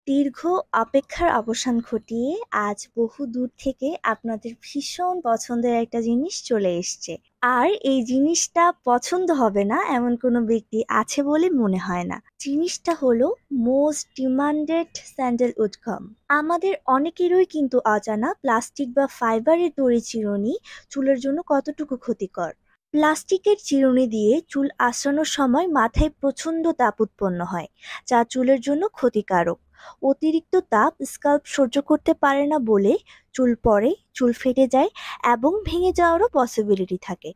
দীর্ঘ অপেক্ষার অবসান ঘটিয়ে আজ বহু দূর থেকে আপনাদের ভীষণ পছন্দের একটা জিনিস চলে এসছে। আর এই জিনিসটা পছন্দ হবে না এমন কোনো ব্যক্তি আছে বলে মনে হয় না। জিনিসটা হলো মোস্ট ডিমান্ডেড স্যান্ডেলউড গাম। আমাদের অনেকেরই কিন্তু অজানা প্লাস্টিক বা ফাইবারের দড়ি চিরুনি চুলের জন্য কতটুকু ক্ষতিকর। প্লাস্টিকের চিরুনি দিয়ে চুল আঁচড়ানোর সময় মাথায় প্রচণ্ড তাপ উৎপন্ন হয়, যা চুলের জন্য ক্ষতিকারক। অতিরিক্ত তাপ স্কাল্প সহ্য করতে পারে না বলে চুল পড়ে, চুল ফেটে যায় এবং ভেঙে যাওয়ারও পসিবিলিটি থাকে।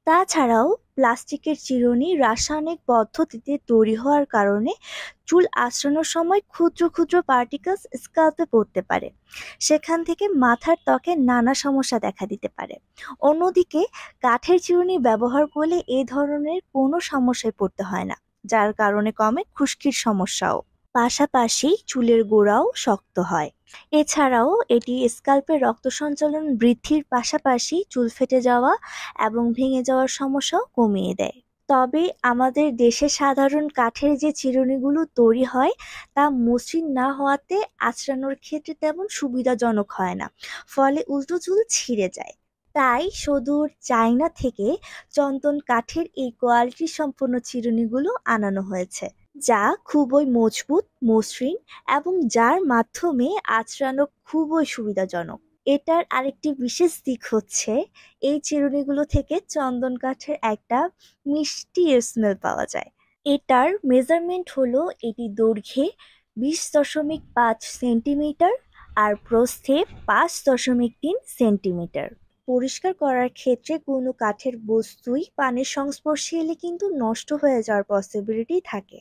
তাছাড়াও প্লাস্টিকের চিরুনি রাসায়নিক পদ্ধতিতে তৈরি হওয়ার কারণে চুল আঁচড়ানোর সময় ক্ষুদ্র ক্ষুদ্র পার্টিকেলস স্কাল্পে পড়তে পারে। সেখান থেকে মাথার ত্বকে নানা সমস্যা দেখা দিতে পারে। অন্যদিকে কাঠের চিরুনি ব্যবহার করলে এই ধরনের কোনো সমস্যায় পড়তে হয় না, যার কারণে কমে খুশকির সমস্যাও। পাশাপাশি চুলের গোড়াও শক্ত হয়। এছাড়াও এটি স্ক্যাল্পের রক্ত সঞ্চালন বৃদ্ধির পাশাপাশি চুল ফেটে যাওয়া এবং ভেঙে যাওয়ার সমস্যাও কমিয়ে দেয়। তবে আমাদের দেশে সাধারণ কাঠের যে চিরুনিগুলো তৈরি হয় তা মসৃণ না হওয়াতে আঁচড়ানোর ক্ষেত্রে তেমন সুবিধাজনক হয় না, ফলে উল্টো চুল ছিঁড়ে যায়। তাই সুদূর চায়না থেকে চন্দন কাঠের এই কোয়ালিটি সম্পন্ন চিরুনিগুলো আনানো হয়েছে, যা খুবই মজবুত, মসৃণ এবং যার মাধ্যমে আঁচড়ানো খুবই সুবিধাজনক। এটার আরেকটি বিশেষ দিক হচ্ছে এই চিরুনিগুলো থেকে চন্দন কাঠের একটা মিষ্টি স্মেল পাওয়া যায়। এটার মেজারমেন্ট হলো এটি দৈর্ঘ্যে 20.5 সেন্টিমিটার আর প্রস্থে 5.3 সেন্টিমিটার। পরিষ্কার করার ক্ষেত্রে কোনো কাঠের বস্তুই পানির সংস্পর্শে এলে কিন্তু নষ্ট হয়ে যাওয়ার পসিবিলিটি থাকে।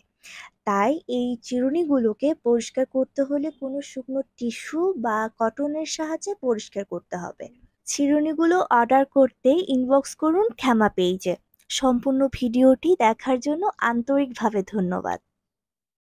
তাই এই চিরুনিগুলোকে পরিষ্কার করতে হলে কোনো শুকনো টিস্যু বা কটনের সাহায্যে পরিষ্কার করতে হবে। চিরুনিগুলো অর্ডার করতে ইনবক্স করুন ক্ষমা পেইজে। সম্পূর্ণ ভিডিওটি দেখার জন্য আন্তরিকভাবে ধন্যবাদ।